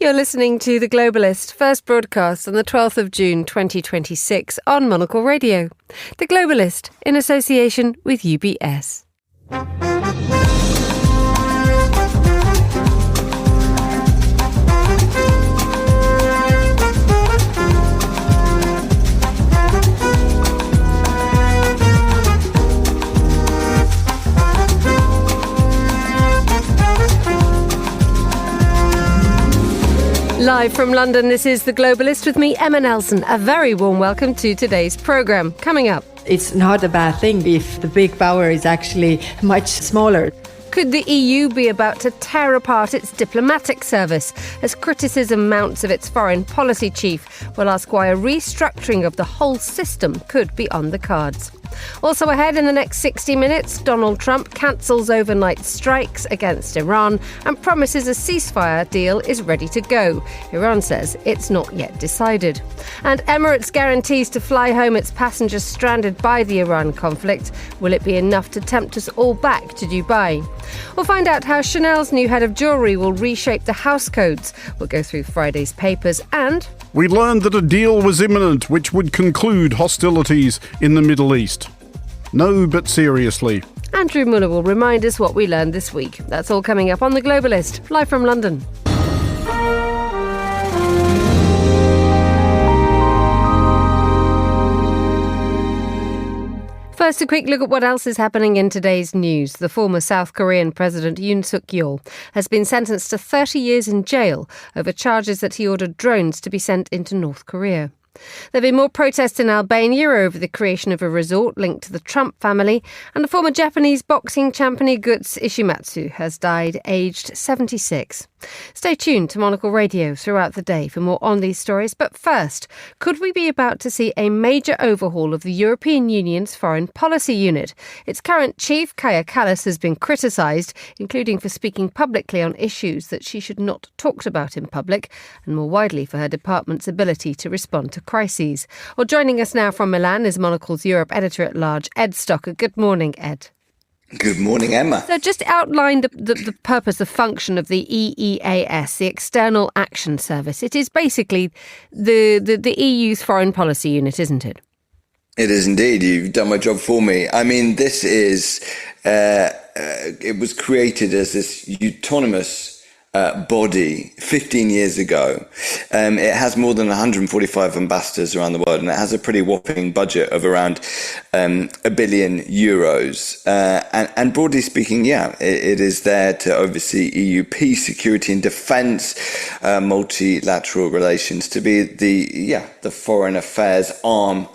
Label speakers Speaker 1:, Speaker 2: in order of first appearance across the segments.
Speaker 1: You're listening to The Globalist, first broadcast on the 12th of June 2026 on Monocle Radio. The Globalist, in association with UBS. Live from London, this is The Globalist with me, Emma Nelson. A very warm welcome to today's programme. Coming up.
Speaker 2: It's not a bad thing if the big power is actually much smaller.
Speaker 1: Could the EU be about to tear apart its diplomatic service as criticism mounts of its foreign policy chief? We'll ask why a restructuring of the whole system could be on the cards. Also ahead in the next 60 minutes, Donald Trump cancels overnight strikes against Iran and promises a ceasefire deal is ready to go. Iran says it's not yet decided. And Emirates guarantees to fly home its passengers stranded by the Iran conflict. Will it be enough to tempt us all back to Dubai? We'll find out how Chanel's new head of jewellery will reshape the house codes. We'll go through Friday's papers and...
Speaker 3: We learned that a deal was imminent which would conclude hostilities in the Middle East. No, but seriously.
Speaker 1: Andrew Muller will remind us what we learned this week. That's all coming up on The Globalist, live from London. First, a quick look at what else is happening in today's news. The former South Korean President Yoon Suk-yeol has been sentenced to 30 years in jail over charges that he ordered drones to be sent into North Korea. There have been more protests in Albania over the creation of a resort linked to the Trump family, and the former Japanese boxing champion Guts Ishimatsu has died aged 76. Stay tuned to Monocle Radio throughout the day for more on these stories. But first, could we be about to see a major overhaul of the European Union's foreign policy unit? Its current chief, Kaja Kallas, has been criticised, including for speaking publicly on issues that she should not talked about in public, and more widely for her department's ability to respond to crises. Well, joining us now from Milan is Monocle's Europe editor-at-large, Ed Stocker. Good morning, Ed.
Speaker 4: Good morning, Emma.
Speaker 1: So just outline the purpose, the function of the EEAS, the External Action Service. It is basically the EU's foreign policy unit, isn't it?
Speaker 4: It is indeed. You've done my job for me. I mean, this is, it was created as this autonomous body 15 years ago. It has more than 145 ambassadors around the world, and it has a pretty whopping budget of around €1 billion. And broadly speaking, it is there to oversee EU peace, security and defence, multilateral relations, to be the foreign affairs arm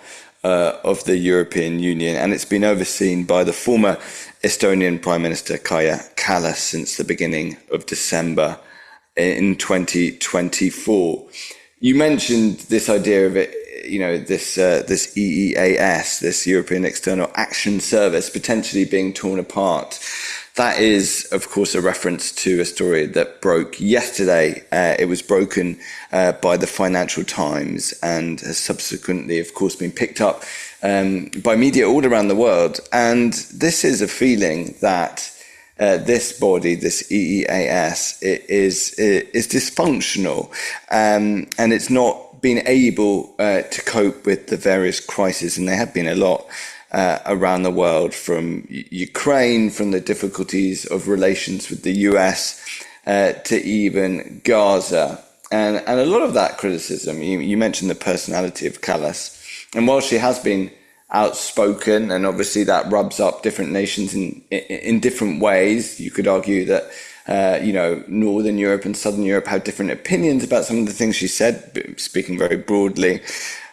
Speaker 4: of the European Union. And it's been overseen by the former Estonian Prime Minister Kaja Kallas since the beginning of December in 2024. You mentioned this idea of it, this EEAS, this European External Action Service, potentially being torn apart. That is, of course, a reference to a story that broke yesterday. It was broken by the Financial Times and has subsequently, of course, been picked up by media all around the world. And this is a feeling that this body, this EEAS, is dysfunctional, and it's not been able to cope with the various crises, and there have been a lot around the world, from Ukraine, from the difficulties of relations with the US, to even Gaza. And a lot of that criticism, you mentioned the personality of Kallas, and while she has been outspoken, and obviously that rubs up different nations in different ways, you could argue that Northern Europe and Southern Europe have different opinions about some of the things she said, speaking very broadly.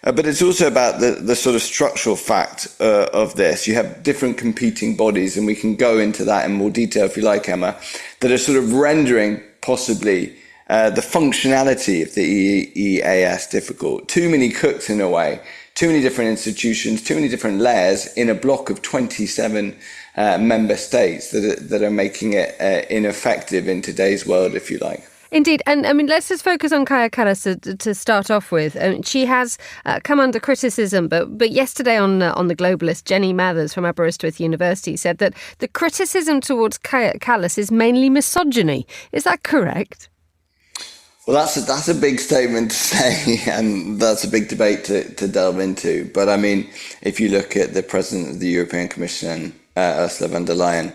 Speaker 4: But it's also about the sort of structural fact of this. You have different competing bodies, and we can go into that in more detail if you like, Emma, that are sort of rendering possibly the functionality of the EEAS difficult. Too many cooks in a way, too many different institutions, too many different layers in a block of 27 member states that are making it ineffective in today's world, if you like.
Speaker 1: Indeed. And I mean, let's just focus on Kaja Kallas to start off with. She has come under criticism, but yesterday on The Globalist, Jenny Mathers from Aberystwyth University said that the criticism towards Kaja Kallas is mainly misogyny. Is that correct?
Speaker 4: Well, that's a big statement to say, and that's a big debate to delve into. But I mean, if you look at the president of the European Commission, Ursula von der Leyen,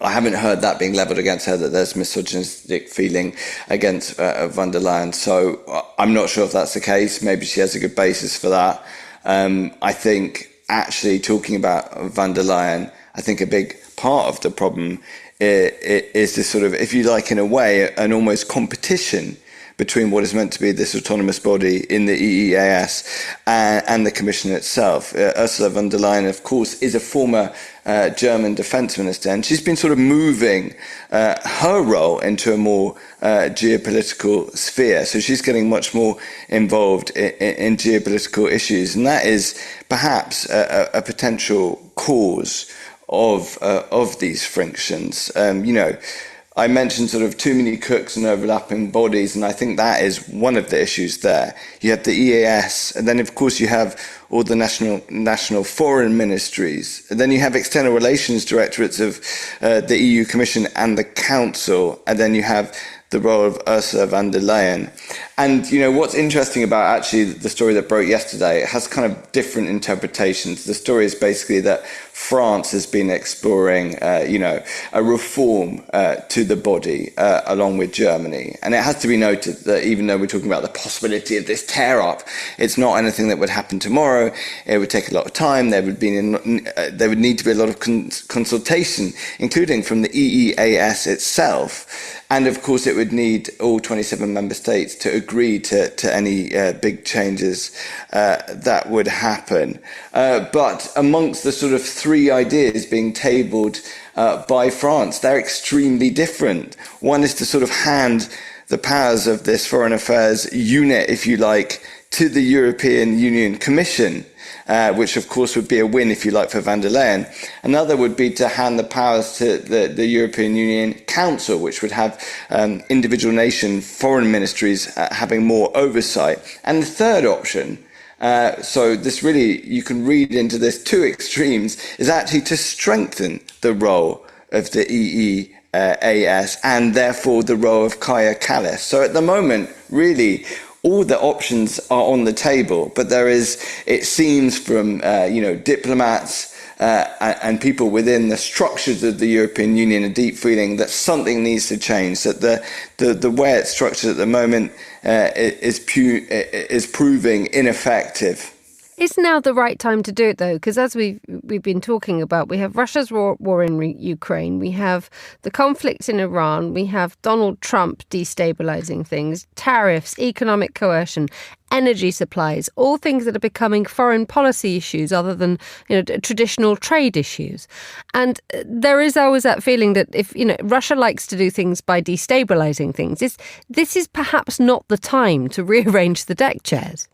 Speaker 4: I haven't heard that being levelled against her, that there's misogynistic feeling against von der Leyen. So I'm not sure if that's the case. Maybe she has a good basis for that. I think actually talking about von der Leyen, I think a big part of the problem is this sort of, if you like, in a way, an almost competition between what is meant to be this autonomous body in the EEAS and the Commission itself. Ursula von der Leyen, of course, is a former German defence minister, and she's been sort of moving her role into a more geopolitical sphere. So she's getting much more involved in geopolitical issues, and that is perhaps a potential cause of these frictions. I mentioned sort of too many cooks and overlapping bodies, and I think that is one of the issues there. You have the EAS, and then of course you have all the national foreign ministries, and then you have external relations directorates of the EU Commission and the Council, and then you have the role of Ursula von der Leyen. And, what's interesting about actually the story that broke yesterday, it has kind of different interpretations. The story is basically that France has been exploring, a reform to the body along with Germany. And it has to be noted that even though we're talking about the possibility of this tear-up, it's not anything that would happen tomorrow. It would take a lot of time. There would need to be a lot of consultation, including from the EEAS itself. And of course, it would need all 27 member states to agree to any big changes that would happen. But amongst the sort of three ideas being tabled by France, they're extremely different. One is to sort of hand the powers of this foreign affairs unit, if you like, to the European Union Commission, which of course would be a win, if you like, for von der Leyen. Another would be to hand the powers to the European Union Council, which would have individual nation foreign ministries having more oversight. And the third option, so this really, you can read into this two extremes, is actually to strengthen the role of the EEAS and therefore the role of Kaja Kallas. So at the moment, really, all the options are on the table, but there is, it seems from diplomats and people within the structures of the European Union, a deep feeling that something needs to change. That the way it's structured at the moment is proving ineffective.
Speaker 1: Is now the right time to do it, though? Because as we've been talking about, we have Russia's war in Ukraine, we have the conflict in Iran, we have Donald Trump destabilizing things, tariffs, economic coercion, energy supplies, all things that are becoming foreign policy issues other than traditional trade issues. And there is always that feeling that if Russia likes to do things by destabilizing things, this is perhaps not the time to rearrange the deck chairs.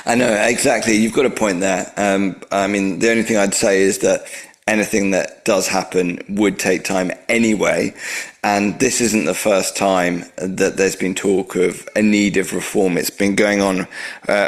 Speaker 4: I know, exactly. You've got a point there. I mean, the only thing I'd say is that anything that does happen would take time anyway. And this isn't the first time that there's been talk of a need of reform. It's been going on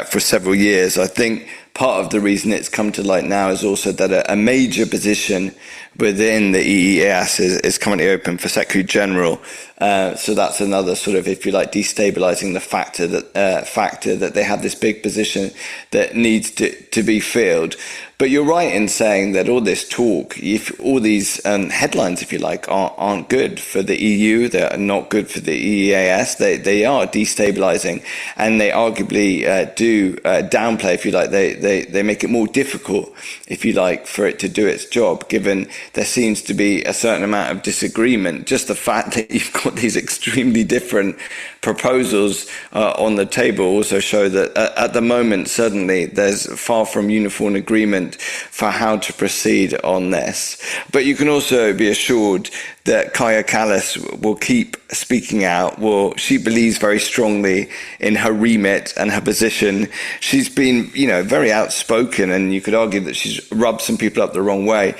Speaker 4: for several years. I think part of the reason it's come to light now is also that a major position within the EEAS is currently open for Secretary General. So that's another sort of, if you like, destabilizing the factor that they have this big position that needs to be filled. But you're right in saying that all this talk, if all these headlines, if you like, aren't good for the EU, they're not good for the EEAS, they are destabilizing, and they arguably do downplay, if you like, they make it more difficult, if you like, for it to do its job, given there seems to be a certain amount of disagreement. Just the fact that you've got these extremely different proposals on the table also show that at the moment, certainly, there's far from uniform agreement for how to proceed on this. But you can also be assured that Kaja Kallas will keep speaking out. Well, she believes very strongly in her remit and her position. She's been, very outspoken, and you could argue that she's rubbed some people up the wrong way.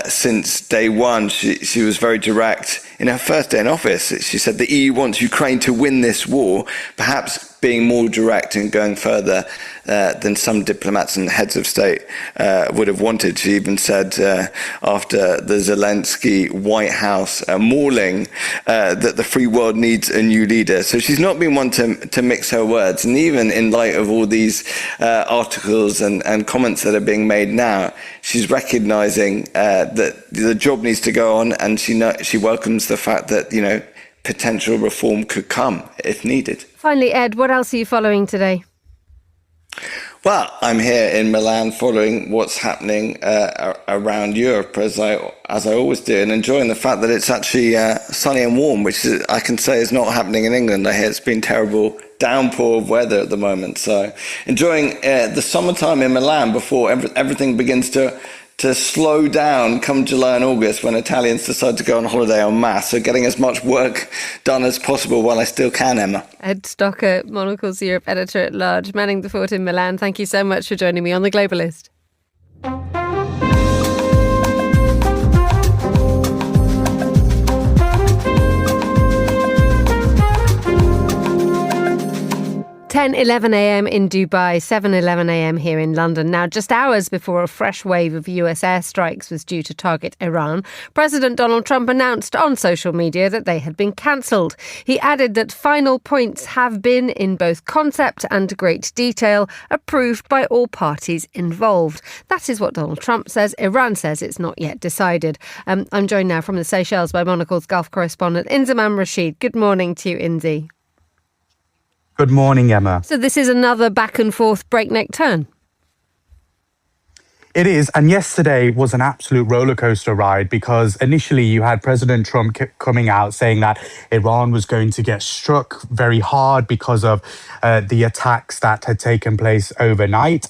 Speaker 4: Since day one, she was very direct. In her first day in office, she said the EU wants Ukraine to win this war, perhaps being more direct and going further than some diplomats and heads of state would have wanted. She even said after the Zelensky White House mauling that the free world needs a new leader. So she's not been one to mix her words. And even in light of all these articles and comments that are being made now, she's recognizing that the job needs to go on, and she welcomes the fact that, potential reform could come if needed.
Speaker 1: Finally, Ed, what else are you following today?
Speaker 4: Well, I'm here in Milan following what's happening around Europe, as I always do, and enjoying the fact that it's actually sunny and warm, which I can say is not happening in England. I hear it's been terrible downpour of weather at the moment. So enjoying the summertime in Milan before everything begins to slow down come July and August, when Italians decide to go on holiday en masse. So getting as much work done as possible while I still can, Emma.
Speaker 1: Ed Stocker, Monocle's Europe Editor-at-Large, manning the fort in Milan. Thank you so much for joining me on The Globalist. 10:11am in Dubai, 7:11am here in London. Now, just hours before a fresh wave of US airstrikes was due to target Iran, President Donald Trump announced on social media that they had been cancelled. He added that final points have been, in both concept and great detail, approved by all parties involved. That is what Donald Trump says. Iran says it's not yet decided. I'm joined now from the Seychelles by Monocle's Gulf correspondent Inzamam Rashid. Good morning to you, Inzi.
Speaker 5: Good morning, Emma.
Speaker 1: So this is another back and forth breakneck turn.
Speaker 5: It is, and yesterday was an absolute roller coaster ride, because initially you had President Trump coming out saying that Iran was going to get struck very hard because of the attacks that had taken place overnight,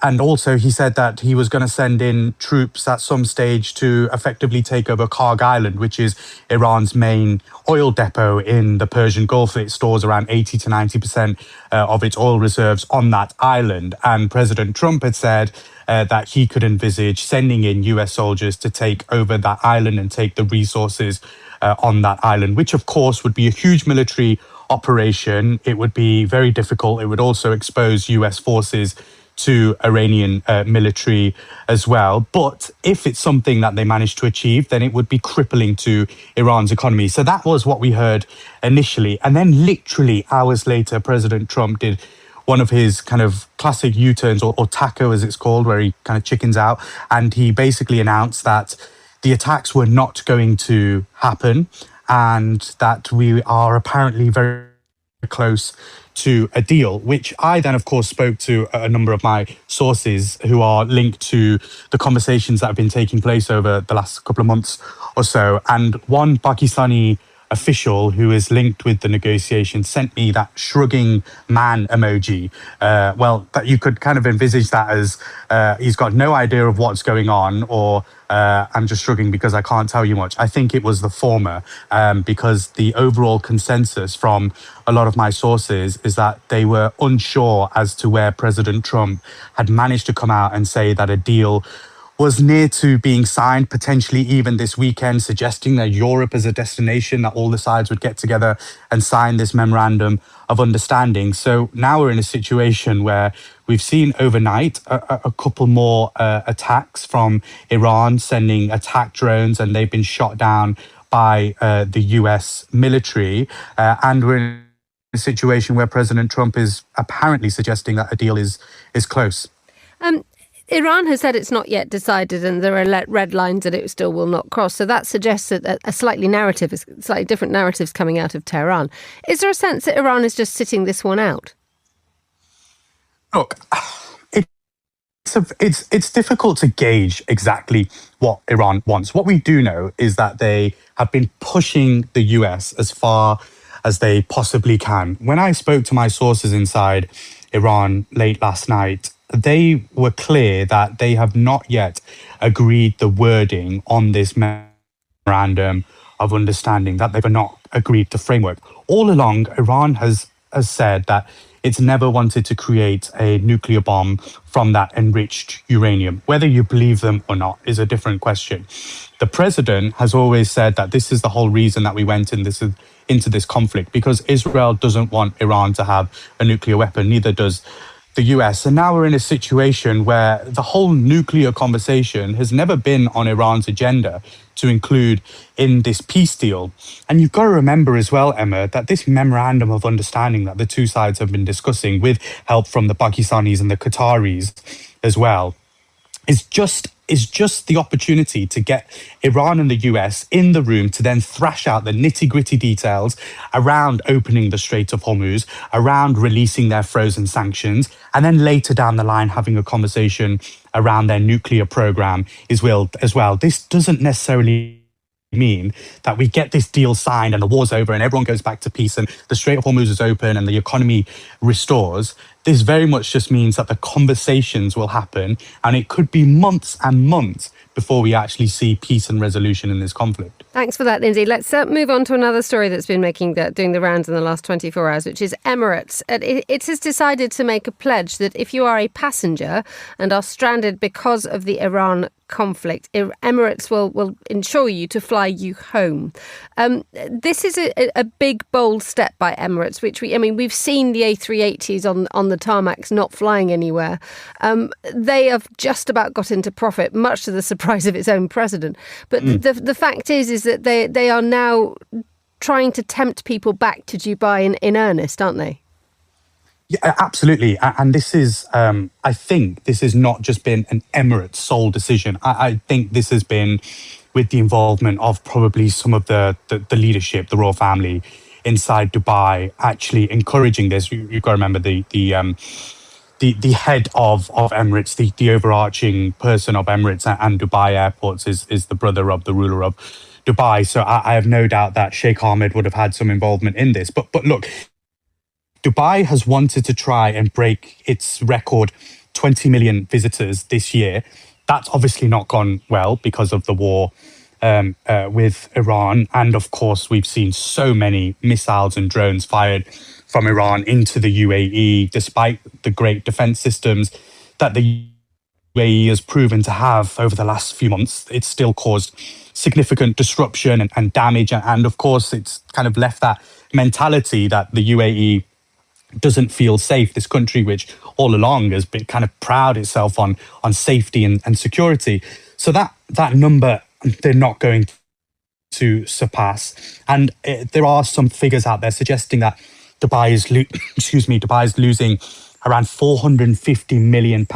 Speaker 5: and also he said that he was going to send in troops at some stage to effectively take over Karg Island, which is Iran's main oil depot in the Persian Gulf. It stores around 80 to 90% of its oil reserves on that island. And President Trump had said that he could envisage sending in US soldiers to take over that island and take the resources on that island, which of course would be a huge military operation. It would be very difficult. It would also expose US forces to Iranian military as well. But if it's something that they manage to achieve, then it would be crippling to Iran's economy. So that was what we heard initially. And then literally hours later, President Trump did one of his kind of classic U-turns, or taco as it's called, where he kind of chickens out. And he basically announced that the attacks were not going to happen, and that we are apparently very close to a deal, which I then, of course, spoke to a number of my sources who are linked to the conversations that have been taking place over the last couple of months or so. And one Pakistani official who is linked with the negotiations sent me that shrugging man emoji. That you could kind of envisage that as he's got no idea of what's going on, or I'm just shrugging because I can't tell you much. I think it was the former, because the overall consensus from a lot of my sources is that they were unsure as to where President Trump had managed to come out and say that a deal was near to being signed, potentially even this weekend, suggesting that Europe as a destination, that all the sides would get together and sign this memorandum of understanding. So now we're in a situation where we've seen overnight a couple more attacks from Iran, sending attack drones, and they've been shot down by the US military. And we're in a situation where President Trump is apparently suggesting that a deal is close.
Speaker 1: Iran has said it's not yet decided, and there are red lines that it still will not cross. So that suggests that a slightly different narratives coming out of Tehran. Is there a sense that Iran is just sitting this one out?
Speaker 5: Look, it's difficult to gauge exactly what Iran wants. What we do know is that they have been pushing the US as far as they possibly can. When I spoke to my sources inside Iran late last night, they were clear that they have not yet agreed the wording on this memorandum of understanding, that they've not agreed the framework. All along, Iran has said that it's never wanted to create a nuclear bomb from that enriched uranium. Whether you believe them or not is a different question. The president has always said that this is the whole reason that we went into this conflict, because Israel doesn't want Iran to have a nuclear weapon, neither does the US. And now we're in a situation where the whole nuclear conversation has never been on Iran's agenda to include in this peace deal. And you've got to remember as well, Emma, that this memorandum of understanding that the two sides have been discussing, with help from the Pakistanis and the Qataris as well, is just the opportunity to get Iran and the US in the room to then thrash out the nitty-gritty details around opening the Strait of Hormuz, around releasing their frozen sanctions, and then later down the line having a conversation around their nuclear program as well. This doesn't necessarily mean that we get this deal signed and the war's over and everyone goes back to peace and the Strait of Hormuz is open and the economy restores. This very much just means that the conversations will happen, and it could be months and months before we actually see peace and resolution in this conflict.
Speaker 1: Thanks for that, Lindsay. Let's move on to another story that's been doing the rounds in the last 24 hours, which is Emirates. It has decided to make a pledge that if you are a passenger and are stranded because of the Iran conflict, Emirates will insure you to fly you home. This is a big, bold step by Emirates, which we've seen the A380s on the tarmacs not flying anywhere. They have just about got into profit, much to the surprise of its own president. But the fact is that they are now trying to tempt people back to Dubai in earnest, aren't they?
Speaker 5: Yeah, absolutely. And this is, I think this has not just been an Emirates sole decision. I think this has been with the involvement of probably some of the leadership, the royal family inside Dubai, actually encouraging this. You've got to remember the head of Emirates, the overarching person of Emirates and Dubai Airports is the brother of the ruler of Dubai. So I have no doubt that Sheikh Ahmed would have had some involvement in this. But look, Dubai has wanted to try and break its record 20 million visitors this year. That's obviously not gone well because of the war with Iran. And of course, we've seen so many missiles and drones fired from Iran into the UAE, despite the great defense systems that the UAE has proven to have over the last few months. It's still caused significant disruption and damage. And of course, it's kind of left that mentality that the UAE doesn't feel safe, this country which all along has been kind of proud itself on safety and security. So that number, they're not going to surpass. And there are some figures out there suggesting that Dubai is losing around £450 million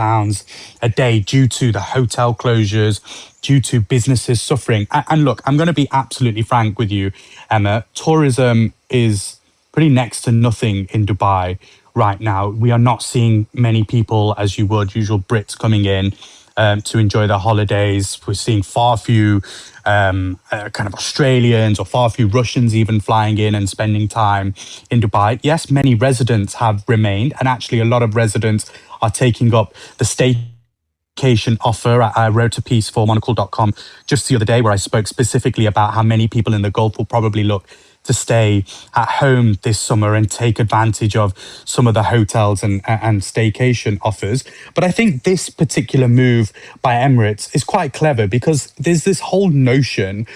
Speaker 5: a day due to the hotel closures, due to businesses suffering. And look, I'm going to be absolutely frank with you, Emma. Tourism is pretty next to nothing in Dubai right now. We are not seeing many people, as you would, usual Brits coming in to enjoy their holidays. We're seeing far few kind of Australians or far few Russians even flying in and spending time in Dubai. Yes, many residents have remained, and actually a lot of residents are taking up the staycation offer. I wrote a piece for Monocle.com just the other day where I spoke specifically about how many people in the Gulf will probably look to stay at home this summer and take advantage of some of the hotels and staycation offers. But I think this particular move by Emirates is quite clever, because there's this whole notion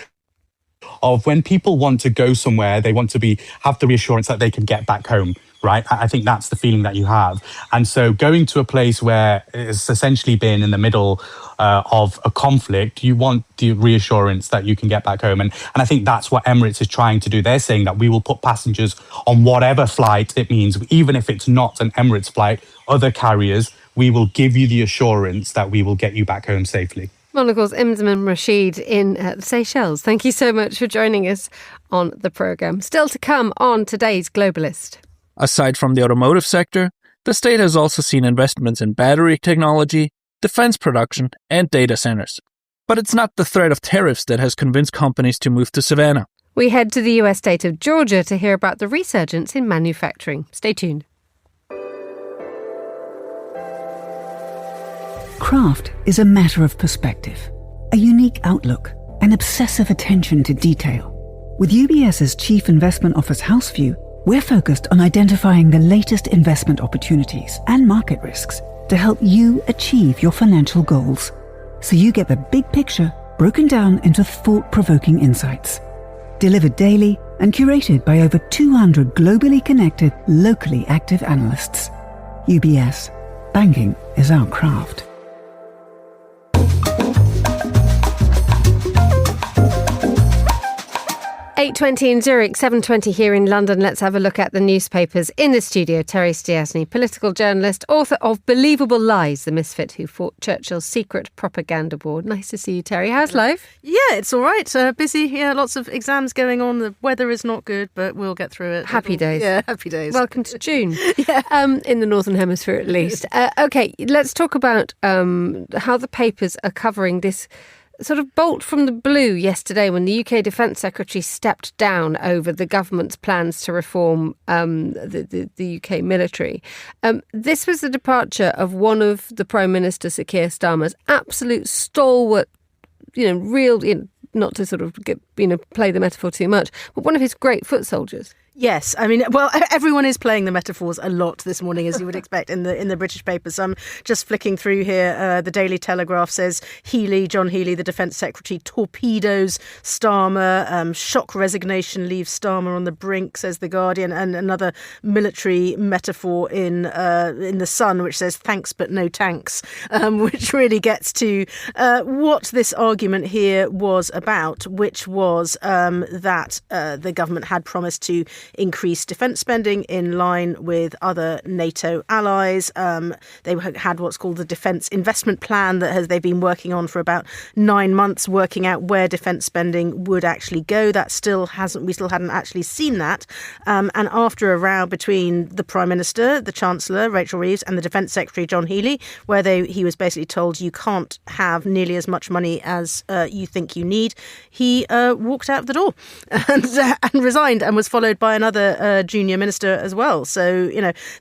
Speaker 5: of when people want to go somewhere, they want to have the reassurance that they can get back home, right? I think that's the feeling that you have. And so going to a place where it's essentially been in the middle of a conflict, you want the reassurance that you can get back home. And I think that's what Emirates is trying to do. They're saying that we will put passengers on whatever flight it means, even if it's not an Emirates flight, other carriers, we will give you the assurance that we will get you back home safely.
Speaker 1: Monocle's Imzman Rashid in Seychelles. Thank you so much for joining us on the programme. Still to come on today's Globalist.
Speaker 6: Aside from the automotive sector, the state has also seen investments in battery technology, defense production, and data centers. But it's not the threat of tariffs that has convinced companies to move to Savannah.
Speaker 1: We head to the US state of Georgia to hear about the resurgence in manufacturing. Stay tuned.
Speaker 7: Craft is a matter of perspective, a unique outlook, and obsessive attention to detail. With UBS's Chief Investment Office Houseview, We're focused on identifying the latest investment opportunities and market risks to help you achieve your financial goals, so you get the big picture broken down into thought-provoking insights. Delivered daily and curated by over 200 globally connected, locally active analysts. UBS. Banking is our craft.
Speaker 1: 8:20 in Zurich, 7:20 here in London. Let's have a look at the newspapers. In the studio, Terry Stiasny, political journalist, author of Believable Lies, the misfit who fought Churchill's secret propaganda board. Nice to see you, Terry. How's life?
Speaker 8: Yeah, it's all right. Busy. Yeah, lots of exams going on. The weather is not good, but we'll get through it.
Speaker 1: Happy days.
Speaker 8: Yeah, happy days.
Speaker 1: Welcome to June.
Speaker 8: Yeah.
Speaker 1: In the Northern Hemisphere, at least. Okay, let's talk about how the papers are covering this sort of bolt from the blue yesterday when the UK Defence Secretary stepped down over the government's plans to reform the UK military. This was the departure of one of the Prime Minister, Sir Keir Starmer's absolute stalwart, real, not to sort of play the metaphor too much, but one of his great foot soldiers.
Speaker 8: Yes, I mean, well, everyone is playing the metaphors a lot this morning, as you would expect in the British papers. So I'm just flicking through here. The Daily Telegraph says John Healey, the Defence Secretary, torpedoes Starmer. Shock resignation leaves Starmer on the brink, says The Guardian. And another military metaphor in The Sun, which says thanks but no tanks, which really gets to what this argument here was about, which was that the government had promised to increase defence spending in line with other NATO allies. They had what's called the Defence Investment Plan that they've been working on for about 9 months, working out where defence spending would actually go. We still hadn't actually seen that. And after a row between the Prime Minister, the Chancellor, Rachel Reeves, and the Defence Secretary, John Healey, where he was basically told you can't have nearly as much money as you think you need, he walked out of the door and resigned, and was followed by another junior minister as well. So,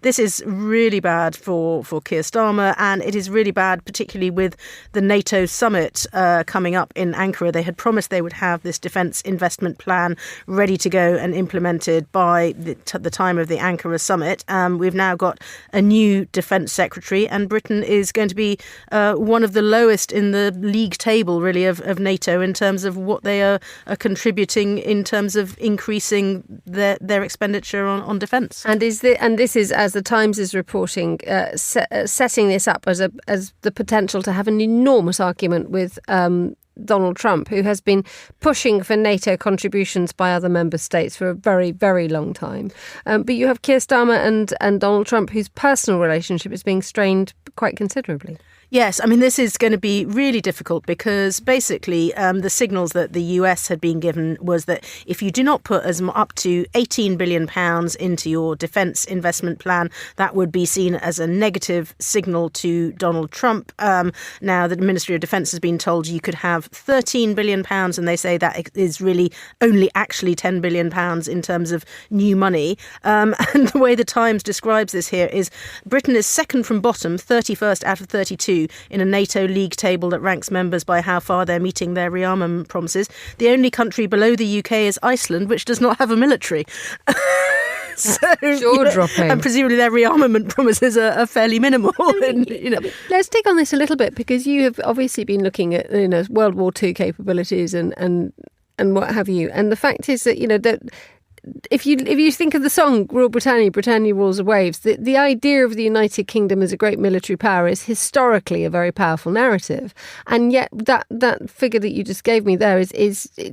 Speaker 8: this is really bad for Keir Starmer, and it is really bad, particularly with the NATO summit coming up in Ankara. They had promised they would have this defence investment plan ready to go and implemented by the time of the Ankara summit. We've now got a new defence secretary, and Britain is going to be one of the lowest in the league table, really, of NATO in terms of what they are contributing in terms of increasing their expenditure on defence.
Speaker 1: And this is, as the Times is reporting, setting this up as the potential to have an enormous argument with Donald Trump, who has been pushing for NATO contributions by other member states for a very, very long time. But you have Keir Starmer and Donald Trump, whose personal relationship is being strained quite considerably.
Speaker 8: Yes, I mean, this is going to be really difficult because basically the signals that the US had been given was that if you do not put up to £18 billion into your defence investment plan, that would be seen as a negative signal to Donald Trump. Now, the Ministry of Defence has been told you could have £13 billion, and they say that is really only actually £10 billion in terms of new money. And the way the Times describes this here is Britain is second from bottom, 31st out of 32, in a NATO league table that ranks members by how far they're meeting their rearmament promises. The only country below the UK is Iceland, which does not have a military. So,
Speaker 1: jaw-dropping.
Speaker 8: And presumably their rearmament promises are fairly minimal.
Speaker 1: Let's dig on this a little bit, because you have obviously been looking at World War II capabilities and what have you. And the fact is that that if you think of the song Rule Britannia, Britannia Rules the Waves, the idea of the United Kingdom as a great military power is historically a very powerful narrative. And yet that figure that you just gave me there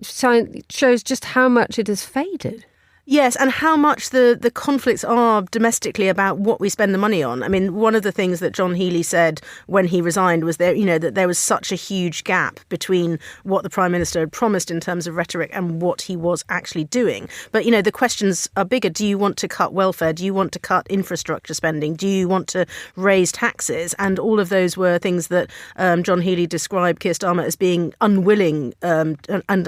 Speaker 1: shows just how much it has faded.
Speaker 8: Yes, and how much the conflicts are domestically about what we spend the money on. I mean, one of the things that John Healey said when he resigned was that there was such a huge gap between what the Prime Minister had promised in terms of rhetoric and what he was actually doing. But, the questions are bigger. Do you want to cut welfare? Do you want to cut infrastructure spending? Do you want to raise taxes? And all of those were things that John Healey described Keir Starmer as being unwilling and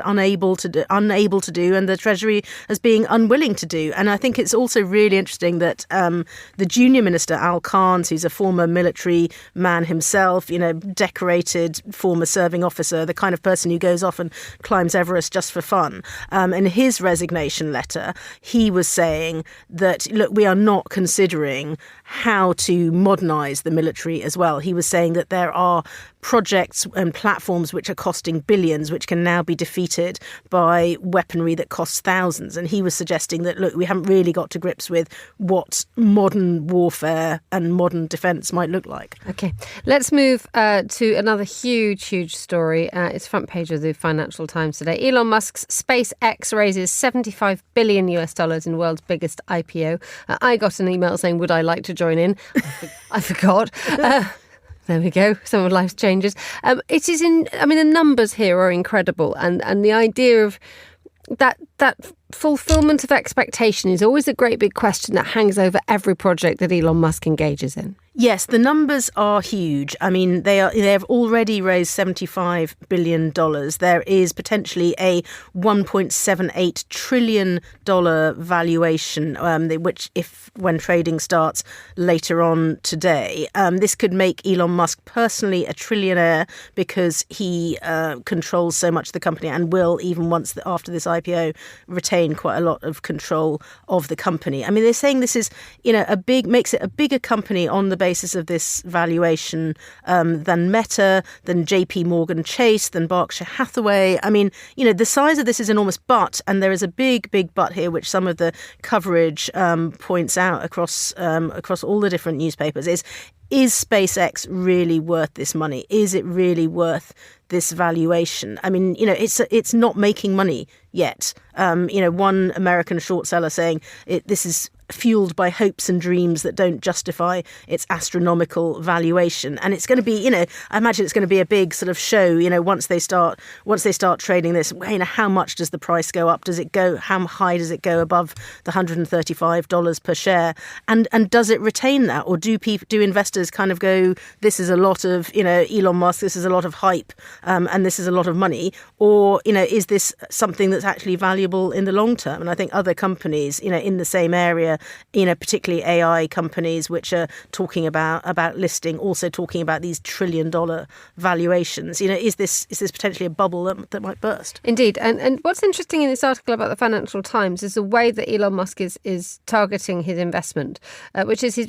Speaker 8: unable to do, and the Treasury as being unwilling unwilling to do. And I think it's also really interesting that the junior minister, Al Carnes, who's a former military man himself, decorated former serving officer, the kind of person who goes off and climbs Everest just for fun. In his resignation letter, he was saying that, look, we are not considering how to modernise the military as well. He was saying that there are projects and platforms which are costing billions, which can now be defeated by weaponry that costs thousands. And he was suggesting that, look, we haven't really got to grips with what modern warfare and modern defence might look like.
Speaker 1: OK, let's move to another huge story. It's front page of the Financial Times today. Elon Musk's SpaceX raises $75 billion in the world's biggest IPO. I got an email saying, would I like to join in? I forgot. There we go. Some of life's changes. It is the numbers here are incredible. And the idea of that fulfillment of expectation is always a great big question that hangs over every project that Elon Musk engages in.
Speaker 8: Yes, the numbers are huge. I mean, they have already raised $75 billion. There is potentially a $1.78 trillion valuation, which, when trading starts later on today, this could make Elon Musk personally a trillionaire because he controls so much of the company and will, even after this IPO, retain quite a lot of control of the company. I mean, they're saying this is, makes it a bigger company on the basis of this valuation than Meta, than JP Morgan Chase, than Berkshire Hathaway. I mean, the size of this is enormous, and there is a big but here, which some of the coverage points out across all the different newspapers, is SpaceX really worth this money? Is it really worth this valuation? I mean, it's not making money yet. One American short seller saying this is fueled by hopes and dreams that don't justify its astronomical valuation. And it's going to be, I imagine it's going to be a big sort of show, once they start trading this, how much does the price go up? Does it go, how high does it go above the $135 per share? And does it retain that? Or do investors kind of go, this is a lot of, Elon Musk, this is a lot of hype, and this is a lot of money? Or, is this something that's actually valuable in the long term? And I think other companies, in the same area, particularly AI companies, which are talking about listing, also talking about these $1 trillion valuations. Is this potentially a bubble that might burst?
Speaker 1: Indeed. And what's interesting in this article about the Financial Times is the way that Elon Musk is targeting his investment, which is he's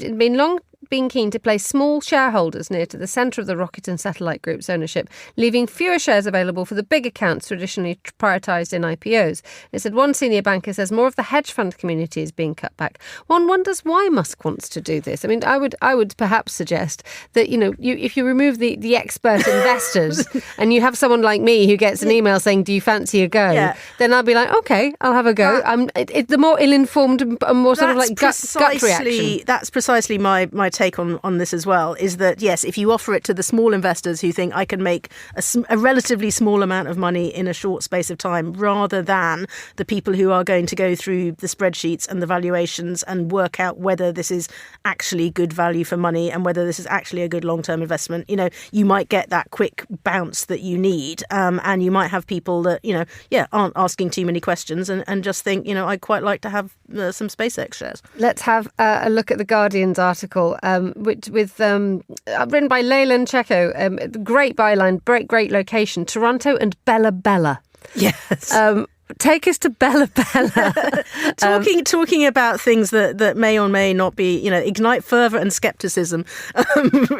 Speaker 1: been keen to place small shareholders near to the centre of the rocket and satellite group's ownership, leaving fewer shares available for the big accounts traditionally prioritised in IPOs. It said one senior banker says more of the hedge fund community is being cut back. One wonders why Musk wants to do this. I mean, I would perhaps suggest that, if you remove the expert investors and you have someone like me who gets an email saying, do you fancy a go? Then I'll be like, OK, I'll have a go. The more ill-informed and more sort of like gut reaction.
Speaker 8: That's precisely my take on this as well, is that, yes, if you offer it to the small investors who think I can make a relatively small amount of money in a short space of time, rather than the people who are going to go through the spreadsheets and the valuations and work out whether this is actually good value for money and whether this is actually a good long-term investment, you might get that quick bounce that you need, and you might have people that, aren't asking too many questions and just think, I'd quite like to have some SpaceX shares.
Speaker 1: Let's have a look at the Guardian's article, written by Leyland Checo. Great byline, great location, Toronto and Bella Bella.
Speaker 8: Yes.
Speaker 1: Take us to Bella Bella.
Speaker 8: Talking about things that may or may not be, ignite fervour and scepticism,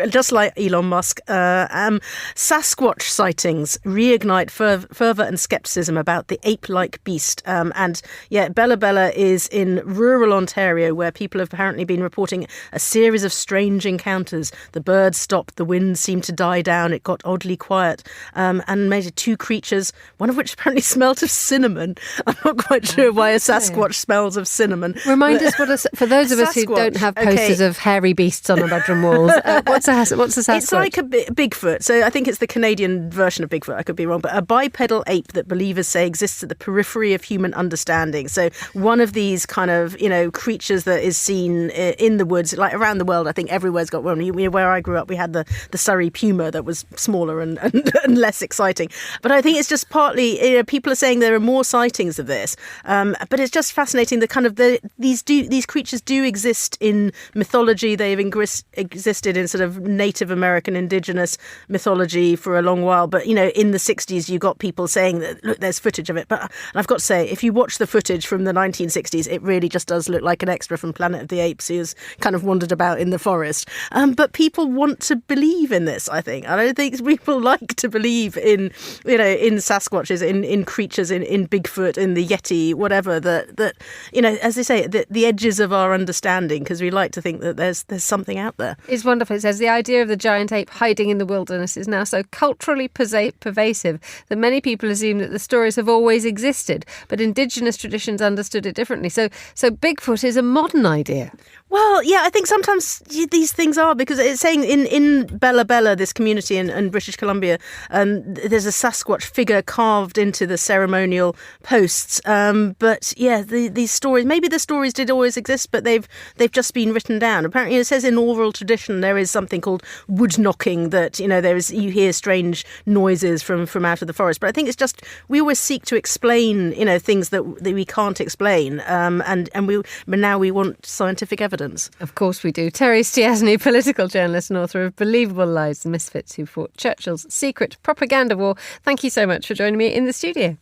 Speaker 8: just like Elon Musk. Sasquatch sightings reignite fervour and scepticism about the ape-like beast. Bella Bella is in rural Ontario, where people have apparently been reporting a series of strange encounters. The birds stopped, the wind seemed to die down, it got oddly quiet, and made two creatures, one of which apparently smelt of cinnamon. I'm not quite sure why a Sasquatch smells of cinnamon.
Speaker 1: Remind us for those of us who don't have posters of hairy beasts on our bedroom walls. What's a Sasquatch?
Speaker 8: It's like a Bigfoot. So I think it's the Canadian version of Bigfoot. I could be wrong, but a bipedal ape that believers say exists at the periphery of human understanding. So one of these kind of creatures that is seen in the woods, like around the world. I think everywhere's got one. Where I grew up, we had the Surrey puma that was smaller and less exciting. But I think it's just partly people are saying there are more sightings of this, but it's just fascinating. These creatures do exist in mythology. They've existed in sort of Native American indigenous mythology for a long while. But in the 60s, you got people saying that look, there's footage of it. But I've got to say, if you watch the footage from the 1960s, it really just does look like an extra from Planet of the Apes who's kind of wandered about in the forest. But people want to believe in this. I think. I don't think people like to believe in Sasquatches, in creatures, in Bigfoot, in the Yeti, whatever. That as they say, the edges of our understanding, because we like to think that there's something out there.
Speaker 1: It's wonderful. It says the idea of the giant ape hiding in the wilderness is now so culturally pervasive that many people assume that the stories have always existed, but indigenous traditions understood it differently. So Bigfoot is a modern idea.
Speaker 8: Well, yeah, I think sometimes these things are, because it's saying in Bella Bella, this community in British Columbia, there's a Sasquatch figure carved into the ceremonial posts. But yeah, these stories, maybe the stories did always exist, but they've just been written down. Apparently, it says in oral tradition there is something called wood knocking, that you hear strange noises from out of the forest. But I think it's just we always seek to explain things that we can't explain, but now we want scientific evidence.
Speaker 1: Of course we do. Terry Stiasny, political journalist and author of Believable Lies, the Misfits Who Fought Churchill's Secret Propaganda War. Thank you so much for joining me in the studio.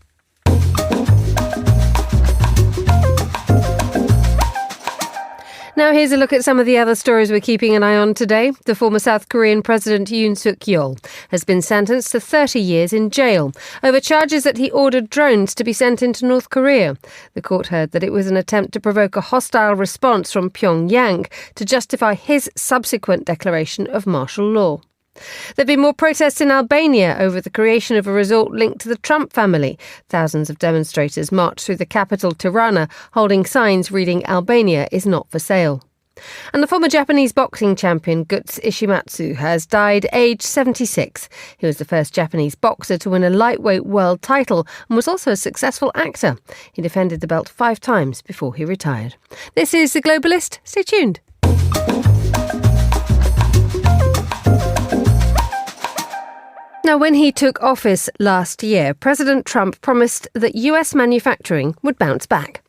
Speaker 1: Now here's a look at some of the other stories we're keeping an eye on today. The former South Korean President Yoon Suk Yeol has been sentenced to 30 years in jail over charges that he ordered drones to be sent into North Korea. The court heard that it was an attempt to provoke a hostile response from Pyongyang to justify his subsequent declaration of martial law. There have been more protests in Albania over the creation of a resort linked to the Trump family. Thousands of demonstrators marched through the capital, Tirana, holding signs reading "Albania is not for sale." And the former Japanese boxing champion Guts Ishimatsu has died aged 76. He was the first Japanese boxer to win a lightweight world title and was also a successful actor. He defended the belt 5 times before he retired. This is The Globalist. Stay tuned. Now, when he took office last year, President Trump promised that US manufacturing would bounce back.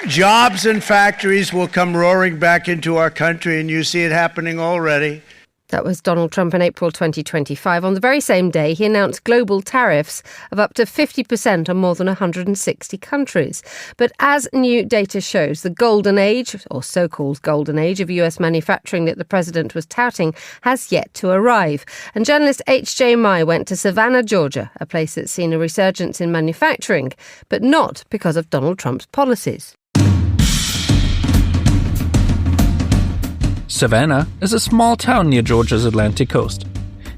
Speaker 9: Jobs and factories will come roaring back into our country, and you see it happening already.
Speaker 1: That was Donald Trump in April 2025. On the very same day, he announced global tariffs of up to 50% on more than 160 countries. But as new data shows, the golden age, or so-called golden age, of US manufacturing that the president was touting has yet to arrive. And journalist H.J. Mai went to Savannah, Georgia, a place that's seen a resurgence in manufacturing, but not because of Donald Trump's policies.
Speaker 6: Savannah is a small town near Georgia's Atlantic coast.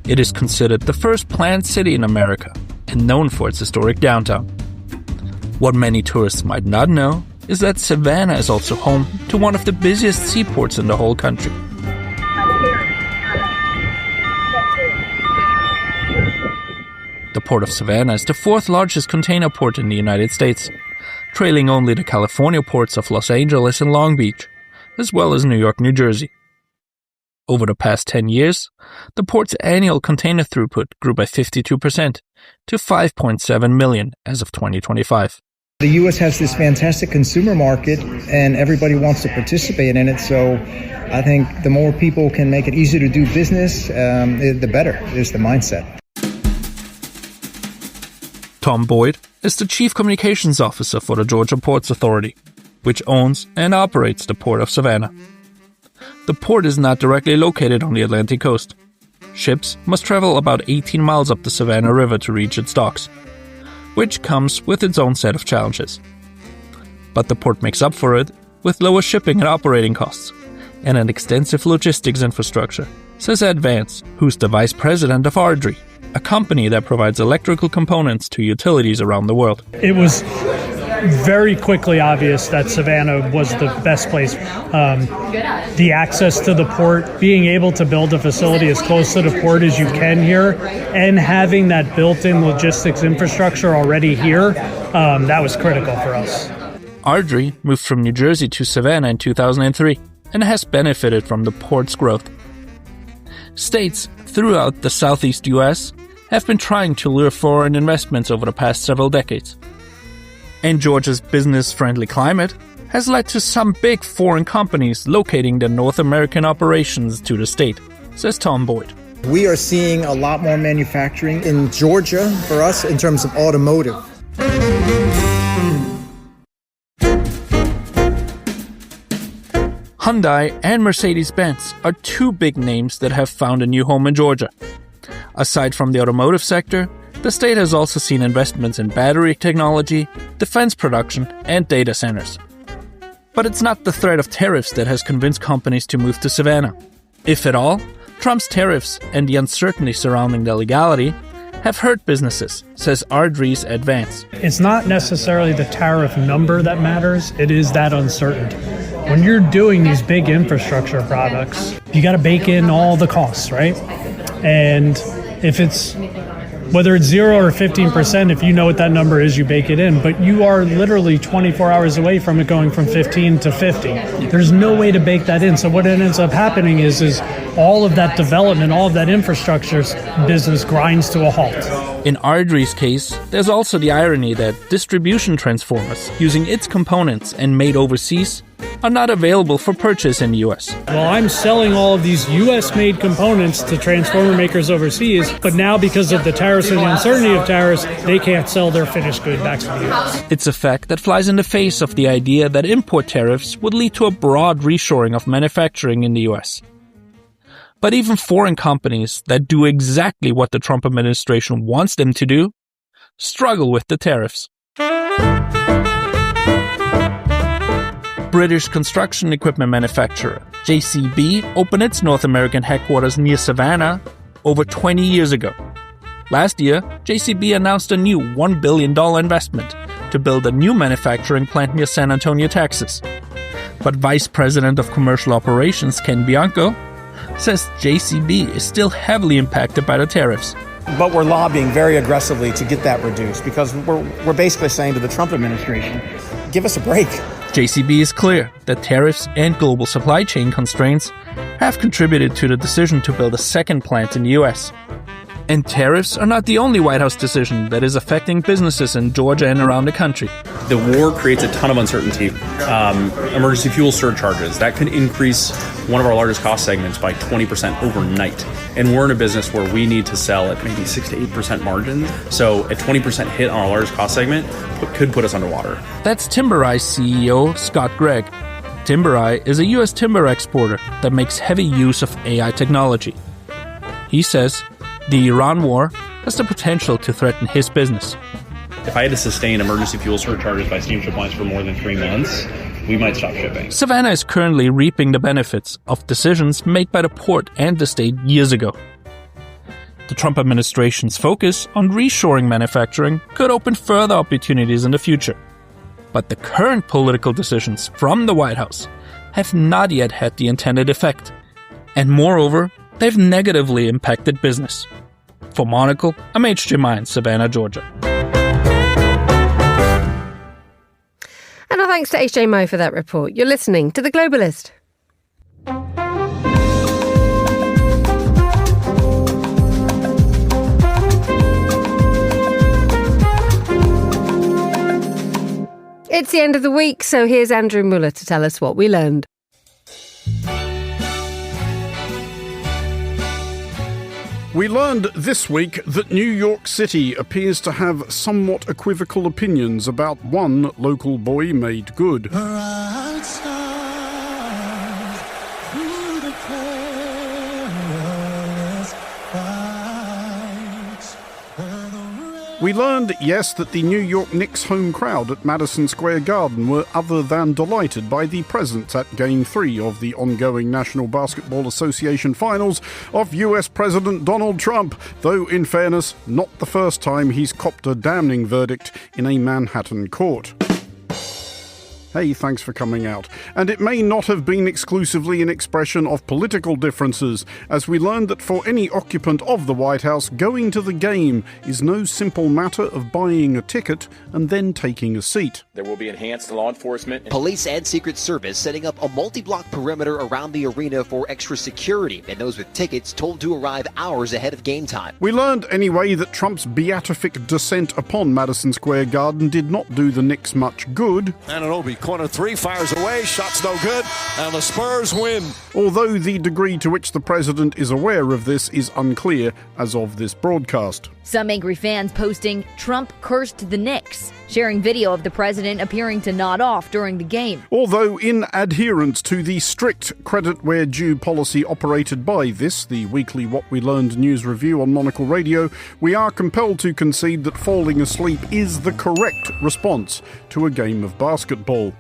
Speaker 6: It is considered the first planned city in America and known for its historic downtown. What many tourists might not know is that Savannah is also home to one of the busiest seaports in the whole country. The Port of Savannah is the 4th largest container port in the United States, trailing only the California ports of Los Angeles and Long Beach, as well as New York, New Jersey. Over the past 10 years, the port's annual container throughput grew by 52% to 5.7 million as of 2025.
Speaker 10: The U.S. has this fantastic consumer market, and everybody wants to participate in it, so I think the more people can make it easier to do business, the better is the mindset.
Speaker 6: Tom Boyd is the Chief Communications Officer for the Georgia Ports Authority, which owns and operates the Port of Savannah. The port is not directly located on the Atlantic coast. Ships must travel about 18 miles up the Savannah River to reach its docks, which comes with its own set of challenges. But the port makes up for it with lower shipping and operating costs, and an extensive logistics infrastructure, says Ed Vance, who's the vice president of Ardrey, a company that provides electrical components to utilities around the world.
Speaker 11: It was very quickly obvious that Savannah was the best place. The access to the port, being able to build a facility as close to the port as you can here, and having that built-in logistics infrastructure already here, that was critical for us.
Speaker 6: Ardrey moved from New Jersey to Savannah in 2003 and has benefited from the port's growth. States throughout the southeast U.S. have been trying to lure foreign investments over the past several decades. And Georgia's business-friendly climate has led to some big foreign companies locating their North American operations to the state, says Tom Boyd.
Speaker 10: We are seeing a lot more manufacturing in Georgia for us in terms of automotive.
Speaker 6: Hyundai and Mercedes-Benz are two big names that have found a new home in Georgia. Aside from the automotive sector, the state has also seen investments in battery technology, defense production, and data centers. But it's not the threat of tariffs that has convinced companies to move to Savannah. If at all, Trump's tariffs and the uncertainty surrounding the legality have hurt businesses, says Ardries Advance.
Speaker 11: It's not necessarily the tariff number that matters, it is that uncertainty. When you're doing these big infrastructure products, you got to bake in all the costs, right? And if it's, whether it's 0 or 15%, if you know what that number is, you bake it in. But you are literally 24 hours away from it going from 15 to 50. There's no way to bake that in. So what ends up happening is all of that development, all of that infrastructure business grinds to a halt.
Speaker 6: In Ardries' case, there's also the irony that distribution transformers using its components and made overseas are not available for purchase in the US.
Speaker 11: Well, I'm selling all of these US-made components to transformer makers overseas, but now because of the tariffs and the uncertainty of tariffs, they can't sell their finished good back to the US.
Speaker 6: It's a fact that flies in the face of the idea that import tariffs would lead to a broad reshoring of manufacturing in the US. But even foreign companies that do exactly what the Trump administration wants them to do struggle with the tariffs. British construction equipment manufacturer JCB opened its North American headquarters near Savannah over 20 years ago. Last year, JCB announced a new $1 billion investment to build a new manufacturing plant near San Antonio, Texas. But Vice President of Commercial Operations Ken Bianco says JCB is still heavily impacted by the tariffs.
Speaker 12: But we're lobbying very aggressively to get that reduced because we're basically saying to the Trump administration, give us a break.
Speaker 6: JCB is clear that tariffs and global supply chain constraints have contributed to the decision to build a second plant in the US. And tariffs are not the only White House decision that is affecting businesses in Georgia and around the country.
Speaker 13: The war creates a ton of uncertainty. Emergency fuel surcharges, that could increase one of our largest cost segments by 20% overnight. And we're in a business where we need to sell at maybe 6 to 8% margins. So a 20% hit on our largest cost segment could put us underwater.
Speaker 6: That's Timbereye's CEO, Scott Gregg. Timbereye is a U.S. timber exporter that makes heavy use of AI technology. He says the Iran war has the potential to threaten his business.
Speaker 13: If I had to sustain emergency fuel surcharges by steamship lines for more than 3 months, we might stop shipping.
Speaker 6: Savannah is currently reaping the benefits of decisions made by the port and the state years ago. The Trump administration's focus on reshoring manufacturing could open further opportunities in the future. But the current political decisions from the White House have not yet had the intended effect. And moreover, they've negatively impacted business. For Monocle, I'm H.J. Mine, Savannah, Georgia.
Speaker 1: And our thanks to H.J. Mo for that report. You're listening to The Globalist. It's the end of the week, so here's Andrew Muller to tell us what we learned.
Speaker 3: We learned this week that New York City appears to have somewhat equivocal opinions about one local boy made good. We learned, yes, that the New York Knicks home crowd at Madison Square Garden were other than delighted by the presence at Game 3 of the ongoing National Basketball Association Finals of US President Donald Trump, though, in fairness, not the first time he's copped a damning verdict in a Manhattan court. Hey, thanks for coming out. And it may not have been exclusively an expression of political differences, as we learned that for any occupant of the White House, going to the game is no simple matter of buying a ticket and then taking a seat.
Speaker 14: There will be enhanced law enforcement.
Speaker 15: Police and Secret Service setting up a multi-block perimeter around the arena for extra security, and those with tickets told to arrive hours ahead of game time.
Speaker 3: We learned anyway that Trump's beatific descent upon Madison Square Garden did not do the Knicks much good.
Speaker 16: Anunoby, corner three, fires away, shot's no good, and the Spurs win.
Speaker 3: Although the degree to which the president is aware of this is unclear as of this broadcast.
Speaker 17: Some angry fans posting, "Trump cursed the Knicks," sharing video of the president appearing to nod off during the game.
Speaker 3: Although in adherence to the strict credit where due policy operated by this, the weekly What We Learned news review on Monocle Radio, we are compelled to concede that falling asleep is the correct response to a game of basketball.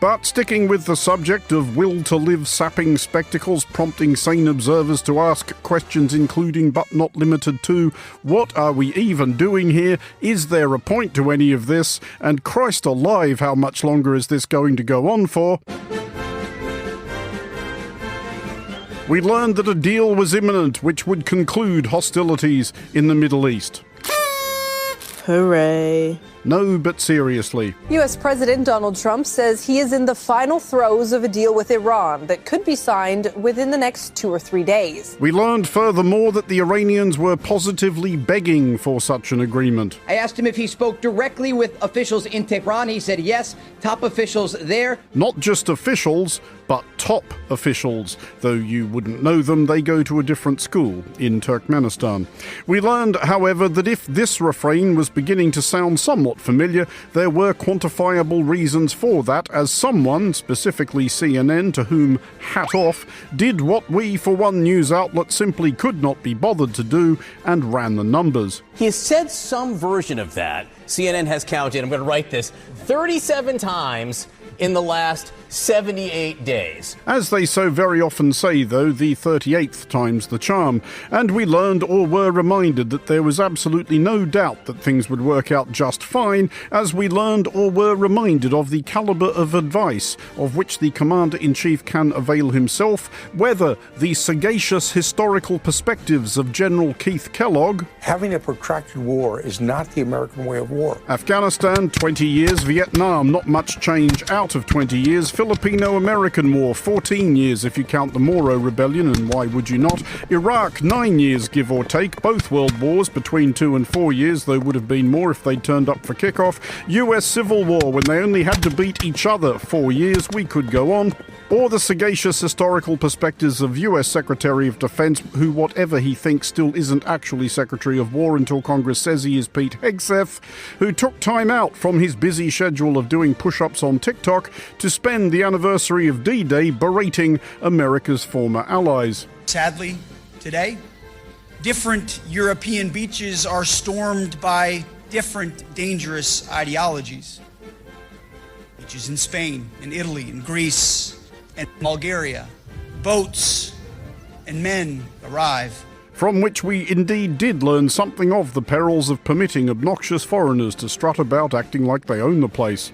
Speaker 3: But sticking with the subject of will-to-live sapping spectacles prompting sane observers to ask questions including but not limited to, what are we even doing here? Is there a point to any of this? And Christ alive, how much longer is this going to go on for? We learned that a deal was imminent which would conclude hostilities in the Middle East.
Speaker 18: Hooray.
Speaker 3: No, but seriously.
Speaker 18: U.S. President Donald Trump says he is in the final throes of a deal with Iran that could be signed within the next 2 or 3 days.
Speaker 3: We learned furthermore that the Iranians were positively begging for such an agreement.
Speaker 19: I asked him if he spoke directly with officials in Tehran. He said yes, top officials there.
Speaker 3: Not just officials, but top officials. Though you wouldn't know them, they go to a different school in Turkmenistan. We learned, however, that if this refrain was beginning to sound somewhat familiar, there were quantifiable reasons for that, as someone, specifically CNN, to whom hat off, did what we, for one news outlet, simply could not be bothered to do, and ran the numbers.
Speaker 20: He has said some version of that. CNN has counted, I'm going to write this, 37 times in the last 78 days.
Speaker 3: As they so very often say, though, the 38th time's the charm, and we learned or were reminded that there was absolutely no doubt that things would work out just fine, as we learned or were reminded of the calibre of advice of which the Commander-in-Chief can avail himself, whether the sagacious historical perspectives of General Keith Kellogg.
Speaker 21: Having a protracted war is not the American way of war.
Speaker 3: Afghanistan, 20 years. Vietnam, not much change out of 20 years. Filipino-American War, 14 years if you count the Moro Rebellion, and why would you not? Iraq, 9 years give or take, both world wars between 2 and 4 years, though would have been more if they'd turned up for kickoff. US Civil War, when they only had to beat each other, 4 years, we could go on. Or the sagacious historical perspectives of US Secretary of Defense, who whatever he thinks still isn't actually Secretary of War until Congress says he is, Pete Hegseth, who took time out from his busy schedule of doing push-ups on TikTok to spend the anniversary of D-Day berating America's former allies.
Speaker 22: Sadly, today, different European beaches are stormed by different dangerous ideologies. Beaches in Spain, in Italy, in Greece, and Bulgaria. Boats and men arrive.
Speaker 3: From which we indeed did learn something of the perils of permitting obnoxious foreigners to strut about acting like they own the place.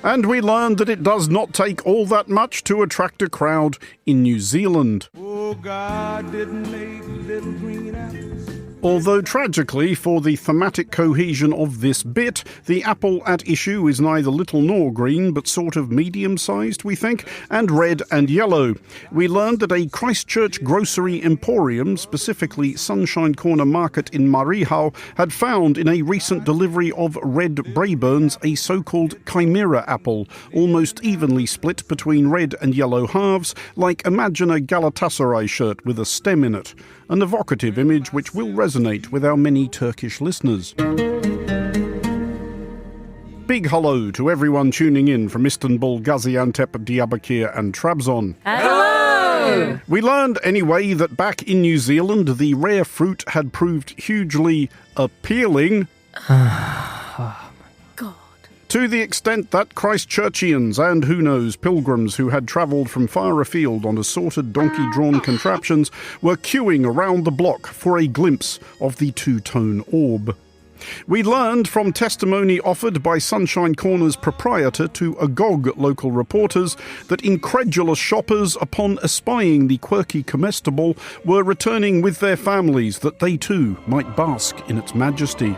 Speaker 3: And we learned that it does not take all that much to attract a crowd in New Zealand.
Speaker 16: Oh, God didn't make little green apples.
Speaker 3: Although tragically, for the thematic cohesion of this bit, the apple at issue is neither little nor green, but sort of medium-sized, we think, and red and yellow. We learned that a Christchurch grocery emporium, specifically Sunshine Corner Market in Marihau, had found in a recent delivery of red Braeburns a so-called chimera apple, almost evenly split between red and yellow halves, like imagine a Galatasaray shirt with a stem in it. An evocative image which will resonate with our many Turkish listeners. Big hello to everyone tuning in from Istanbul, Gaziantep, Diyarbakir and Trabzon.
Speaker 17: Hello!
Speaker 3: We learned anyway that back in New Zealand the rare fruit had proved hugely appealing. To the extent that Christchurchians and, who knows, pilgrims who had travelled from far afield on assorted donkey-drawn contraptions were queuing around the block for a glimpse of the two-tone orb. We learned from testimony offered by Sunshine Corner's proprietor to agog local reporters that incredulous shoppers, upon espying the quirky comestible, were returning with their families that they too might bask in its majesty.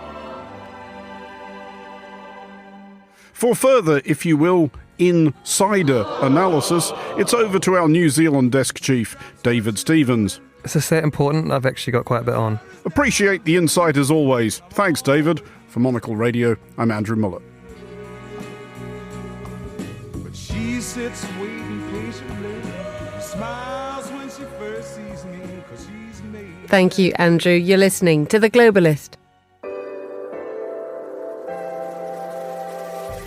Speaker 3: For further, if you will, insider analysis, it's over to our New Zealand desk chief, David Stevens.
Speaker 2: Is this that important? I've actually got quite a bit on.
Speaker 3: Appreciate the insight as always. Thanks, David. For Monocle Radio, I'm Andrew Muller.
Speaker 4: But she sits waiting patiently, smiles when she first sees me, 'cause she's made.
Speaker 1: Thank you, Andrew. You're listening to The Globalist.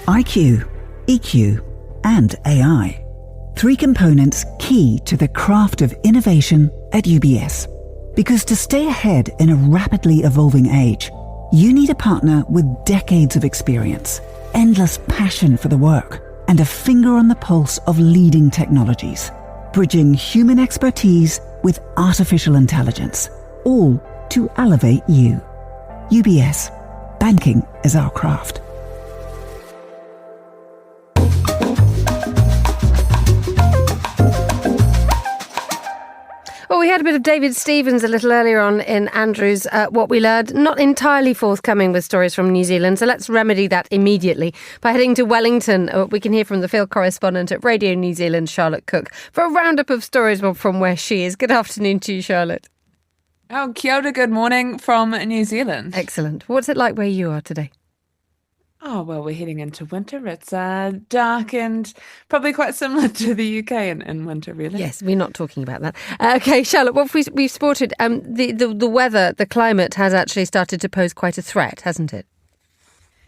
Speaker 7: IQ, EQ, and AI. 3 components key to the craft of innovation at UBS. Because to stay ahead in a rapidly evolving age, you need a partner with decades of experience, endless passion for the work, and a finger on the pulse of leading technologies, bridging human expertise with artificial intelligence, all to elevate you. UBS. Banking is our craft.
Speaker 1: Well, we had a bit of David Stevens a little earlier on in Andrew's What We Learned. Not entirely forthcoming with stories from New Zealand, so let's remedy that immediately by heading to Wellington. We can hear from the field correspondent at Radio New Zealand, Charlotte Cook, for a roundup of stories from where she is. Good afternoon to you, Charlotte.
Speaker 23: Oh, kia ora, good morning from New Zealand.
Speaker 1: Excellent. What's it like where you are today?
Speaker 23: Oh, well, we're heading into winter. It's dark and probably quite similar to the UK in winter, really.
Speaker 1: Yes, we're not talking about that. Okay, Charlotte, what we've spotted, the weather, the climate has actually started to pose quite a threat, hasn't it?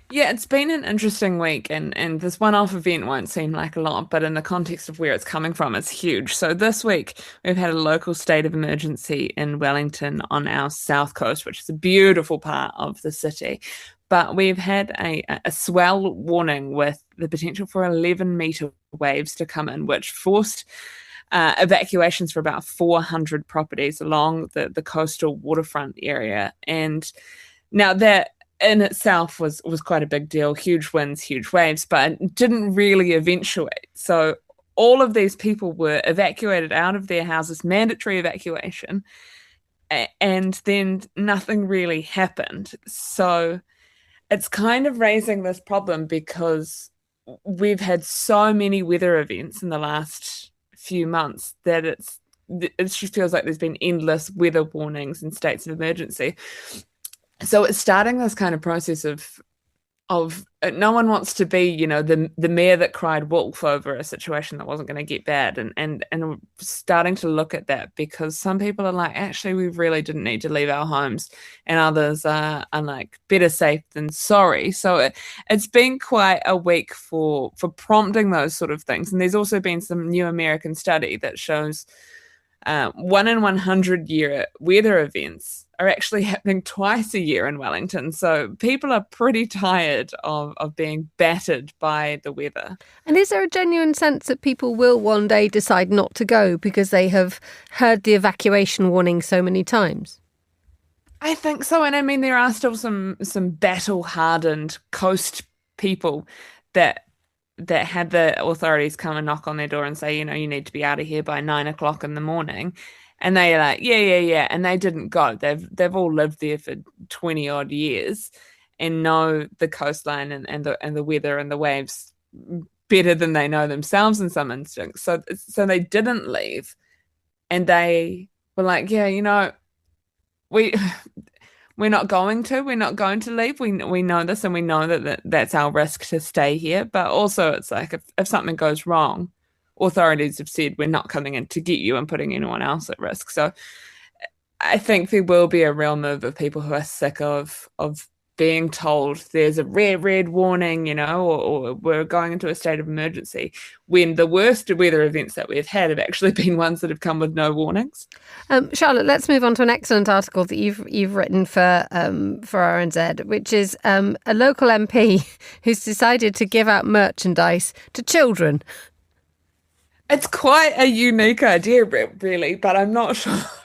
Speaker 23: Yeah, it's been an interesting week, and this one-off event won't seem like a lot, but in the context of where it's coming from, it's huge. So this week, we've had a local state of emergency in Wellington on our south coast, which is a beautiful part of the city. But we've had a swell warning with the potential for 11-metre waves to come in, which forced evacuations for about 400 properties along the coastal waterfront area. And now that in itself was quite a big deal, huge winds, huge waves, but it didn't really eventuate. So all of these people were evacuated out of their houses, mandatory evacuation, and then nothing really happened. So it's kind of raising this problem because we've had so many weather events in the last few months that it just feels like there's been endless weather warnings and states of emergency. So it's starting this kind of process of no one wants to be, the mayor that cried wolf over a situation that wasn't going to get bad, and we're starting to look at that because some people are like, actually, we really didn't need to leave our homes, and others are like, better safe than sorry. So it's been quite a week for prompting those sort of things. And there's also been some new American study that shows 1 in 100 year weather events are actually happening twice a year in Wellington. So people are pretty tired of being battered by the weather.
Speaker 1: And is there a genuine sense that people will one day decide not to go because they have heard the evacuation warning so many times?
Speaker 23: I think so. And I mean, there are still some battle-hardened coast people that had the authorities come and knock on their door and say, you need to be out of here by 9 o'clock in the morning. And they're like, yeah. And they didn't go. They've all lived there for 20 odd years and know the coastline and the weather and the waves better than they know themselves in some instincts. So they didn't leave. And they were like, yeah, we're not going to leave. We know this, and we know that's our risk to stay here. But also it's like if something goes wrong, authorities have said we're not coming in to get you and putting anyone else at risk. So I think there will be a real move of people who are sick of being told there's a red warning, or we're going into a state of emergency, when the worst weather events that we've had have actually been ones that have come with no warnings.
Speaker 1: Charlotte, let's move on to an excellent article that you've written for RNZ, which is a local MP who's decided to give out merchandise to children.
Speaker 23: It's quite a unique idea, really, but I'm not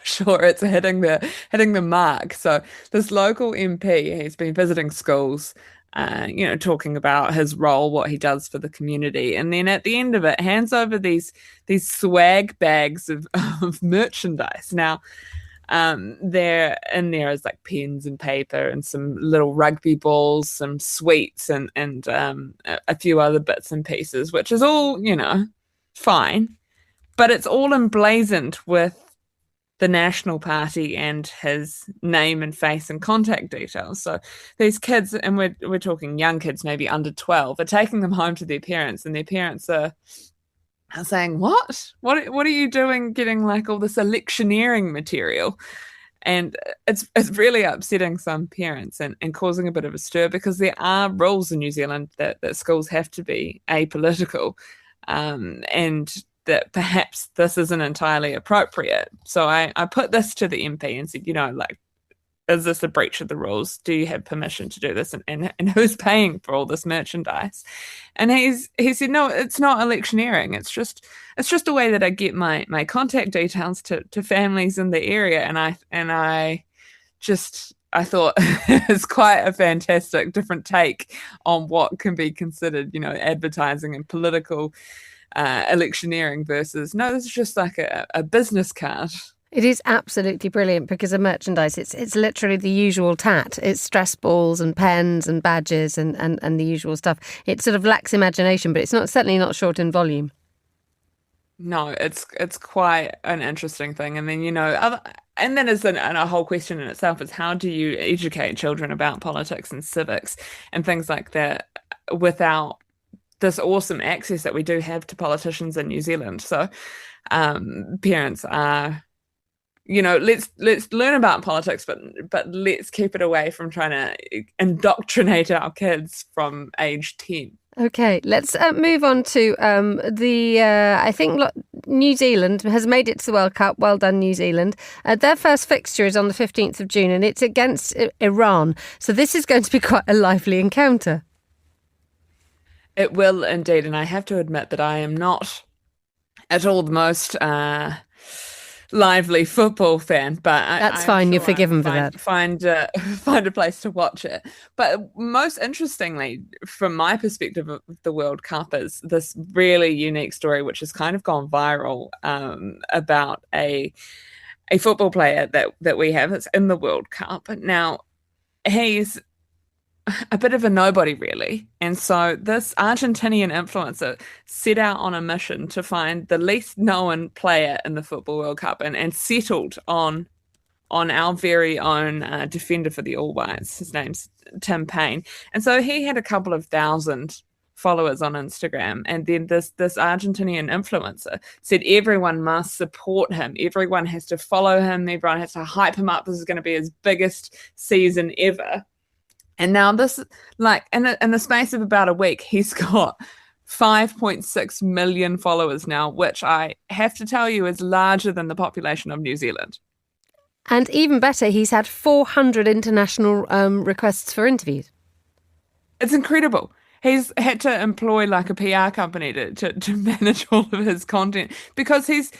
Speaker 23: sure it's hitting the mark. So this local MP, he's been visiting schools, talking about his role, what he does for the community, and then at the end of it, hands over these swag bags of merchandise. Now, there is like pens and paper and some little rugby balls, some sweets, and a few other bits and pieces, which is all, fine, but it's all emblazoned with the National Party and his name and face and contact details. So these kids, and we're talking young kids, maybe under 12, are taking them home to their parents, and their parents are saying, what are you doing getting like all this electioneering material? And it's really upsetting some parents and causing a bit of a stir, because there are rules in New Zealand that schools have to be apolitical, and that perhaps this isn't entirely appropriate. So I put this to the MP and said, is this a breach of the rules? Do you have permission to do this? And who's paying for all this merchandise? And he said, no, it's not electioneering. It's just a way that I get my contact details to families in the area. And I thought it's quite a fantastic different take on what can be considered, advertising and political electioneering versus, no, this is just like a business card.
Speaker 1: It is absolutely brilliant, because of merchandise, it's literally the usual tat. It's stress balls and pens and badges and the usual stuff. It sort of lacks imagination, but it's certainly not short in volume.
Speaker 23: No, it's quite an interesting thing. And then, and then is a whole question in itself is, how do you educate children about politics and civics and things like that without this awesome access that we do have to politicians in New Zealand? So parents are, let's learn about politics, but let's keep it away from trying to indoctrinate our kids from age 10.
Speaker 1: Okay, let's move on to I think New Zealand has made it to the World Cup. Well done, New Zealand. Their first fixture is on the 15th of June, and it's against Iran. So this is going to be quite a lively encounter.
Speaker 23: It will indeed, and I have to admit that I am not at all the most lively football fan, but
Speaker 1: that's fine. You're forgiven for that.
Speaker 23: Find a place to watch it. But most interestingly, from my perspective of the World Cup, is this really unique story, which has kind of gone viral, about a football player that we have that's in the World Cup. Now, he's a bit of a nobody, really. And so this Argentinian influencer set out on a mission to find the least known player in the Football World Cup and settled on our very own defender for the All Whites. His name's Tim Payne. And so he had a couple of thousand followers on Instagram. And then this Argentinian influencer said everyone must support him. Everyone has to follow him. Everyone has to hype him up. This is going to be his biggest season ever. And now this, in the space of about a week, he's got 5.6 million followers now, which I have to tell you is larger than the population of New Zealand.
Speaker 1: And even better, he's had 400 international requests for interviews.
Speaker 23: It's incredible. He's had to employ like a PR company to manage all of his content, because he's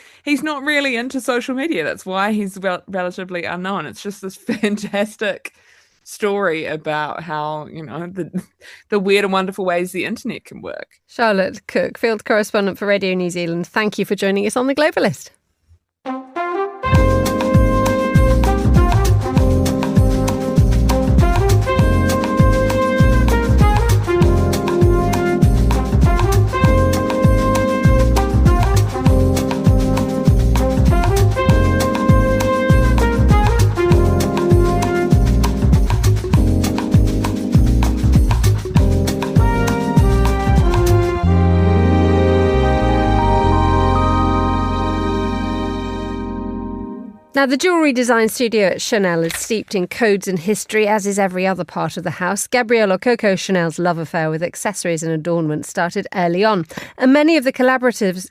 Speaker 23: not really into social media. That's why he's relatively unknown. It's just this fantastic story about how, the weird and wonderful ways the internet can work.
Speaker 1: Charlotte Cook, field correspondent for Radio New Zealand, thank you for joining us on The Globalist. Now, the jewellery design studio at Chanel is steeped in codes and history, as is every other part of the house. Gabrielle Coco Chanel's love affair with accessories and adornments started early on. And many of the collaborators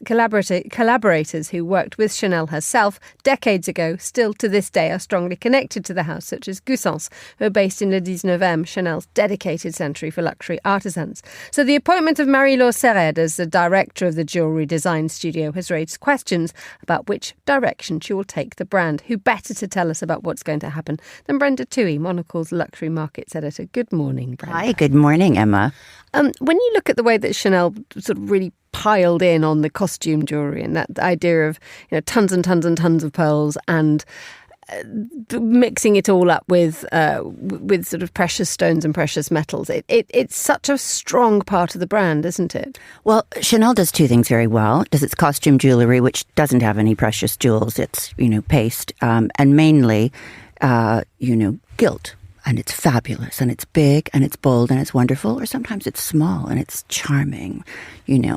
Speaker 1: who worked with Chanel herself decades ago still to this day are strongly connected to the house, such as Goussens, who are based in Le 19e, Chanel's dedicated centre for luxury artisans. So the appointment of Marie-Laure Sered as the director of the jewellery design studio has raised questions about which direction she will take the brand. Who better to tell us about what's going to happen than Brenda Toohey, Monocle's luxury markets editor. Good morning, Brenda.
Speaker 5: Hi, good morning, Emma.
Speaker 1: When you look at the way that Chanel sort of really piled in on the costume jewellery and that idea of tons and tons and tons of pearls and mixing it all up with sort of precious stones and precious metals. It's such a strong part of the brand, isn't it?
Speaker 5: Well, Chanel does two things very well. It does its costume jewellery, which doesn't have any precious jewels. It's, paste, and mainly, gilt. And it's fabulous, and it's big, and it's bold, and it's wonderful. Or sometimes it's small, and it's charming,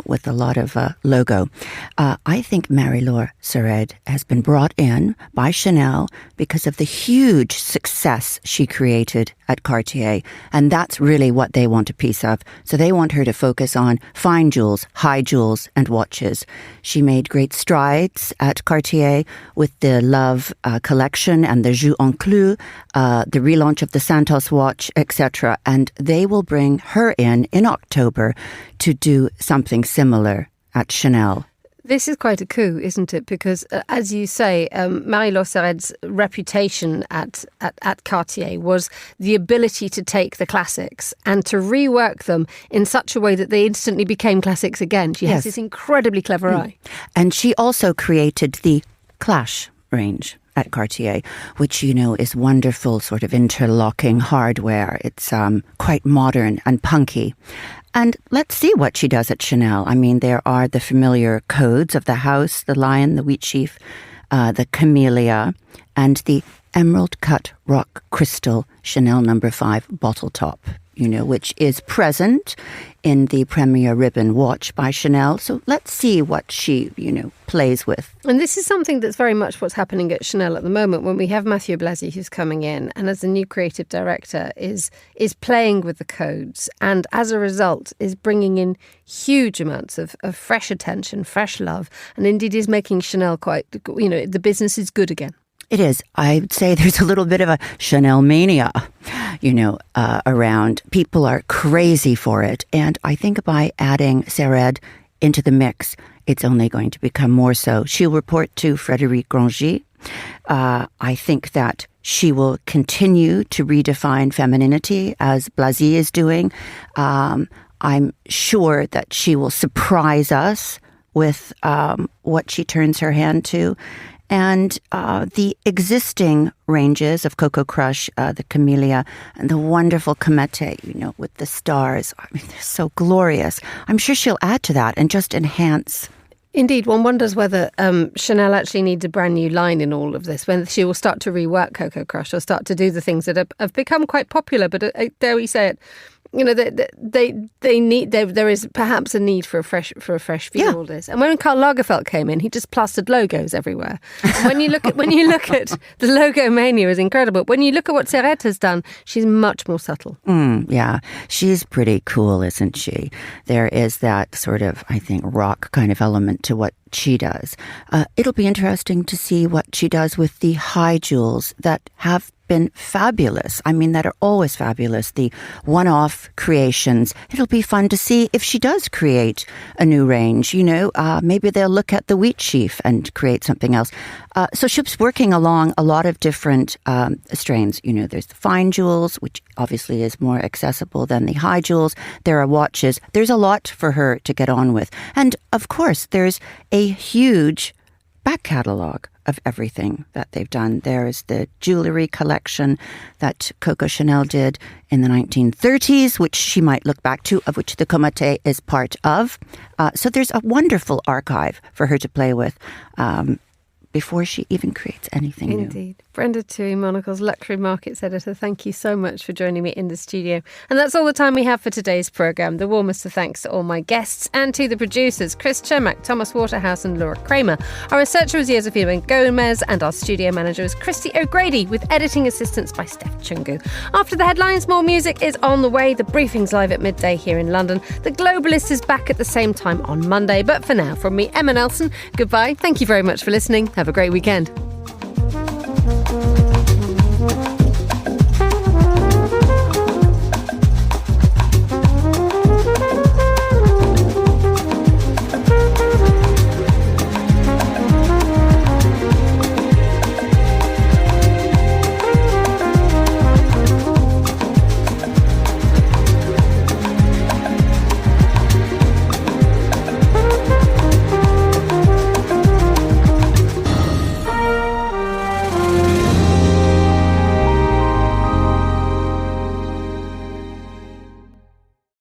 Speaker 5: with a lot of logo. I think Marie-Laure Sered has been brought in by Chanel because of the huge success she created at Cartier. And that's really what they want a piece of. So they want her to focus on fine jewels, high jewels, and watches. She made great strides at Cartier with the Love collection and the Jus en Clou, the relaunch of the Santos watch, etc. And they will bring her in October to do something similar at Chanel.
Speaker 1: This is quite a coup, isn't it? Because, as you say, Marie-Laure Sered's reputation at Cartier was the ability to take the classics and to rework them in such a way that they instantly became classics again. She has this incredibly clever eye.
Speaker 5: And she also created the Clash range at Cartier, which, is wonderful sort of interlocking hardware. It's quite modern and punky. And let's see what she does at Chanel. I mean, there are the familiar codes of the house, the lion, the wheat sheaf, the camellia, and the emerald cut rock crystal Chanel No. 5 bottle top, which is present in the Premier Ribbon watch by Chanel. So let's see what she, plays with.
Speaker 1: And this is something that's very much what's happening at Chanel at the moment, when we have Mathieu Blasi, who's coming in and as the new creative director is playing with the codes and as a result is bringing in huge amounts of fresh attention, fresh love, and indeed is making Chanel quite, the business is good again.
Speaker 5: It is. I would say there's a little bit of a Chanel mania, around. People are crazy for it. And I think by adding Sered into the mix, it's only going to become more so. She'll report to Frédéric Grangy. I think that she will continue to redefine femininity as Blasi is doing. I'm sure that she will surprise us with what she turns her hand to. And the existing ranges of Coco Crush, the Camellia, and the wonderful Comete, with the stars. I mean, they're so glorious. I'm sure she'll add to that and just enhance.
Speaker 1: Indeed, one wonders whether Chanel actually needs a brand new line in all of this, when she will start to rework Coco Crush or start to do the things that have become quite popular. But dare we say it, there is perhaps a need for a fresh view of all this. And when Karl Lagerfeld came in, he just plastered logos everywhere. And when you look at the logo mania is incredible. When you look at what Sered has done, she's much more subtle.
Speaker 5: Yeah, she's pretty cool, isn't she? There is that sort of, I think, rock kind of element to what she does. It'll be interesting to see what she does with the high jewels that have been fabulous. I mean, that are always fabulous. The one-off creations. It'll be fun to see if she does create a new range. Maybe they'll look at the wheat sheaf and create something else. So she's working along a lot of different strains. There's the fine jewels, which obviously is more accessible than the high jewels. There are watches. There's a lot for her to get on with. And of course, there's a huge back catalogue of everything that they've done. There's the jewellery collection that Coco Chanel did in the 1930s, which she might look back to, of which the Comete is part of. So there's a wonderful archive for her to play with before she even creates anything new.
Speaker 1: Indeed. Brenda Tui, Monocle's Luxury Markets Editor, thank you so much for joining me in the studio. And that's all the time we have for today's programme. The warmest of thanks to all my guests and to the producers, Chris Chermack, Thomas Waterhouse and Laura Kramer. Our researcher was Josephina Gomez and our studio manager is Christy O'Grady, with editing assistance by Steph Chungu. After the headlines, more music is on the way. The briefing's live at midday here in London. The Globalist is back at the same time on Monday. But for now, from me, Emma Nelson, goodbye. Thank you very much for listening. Have a great weekend.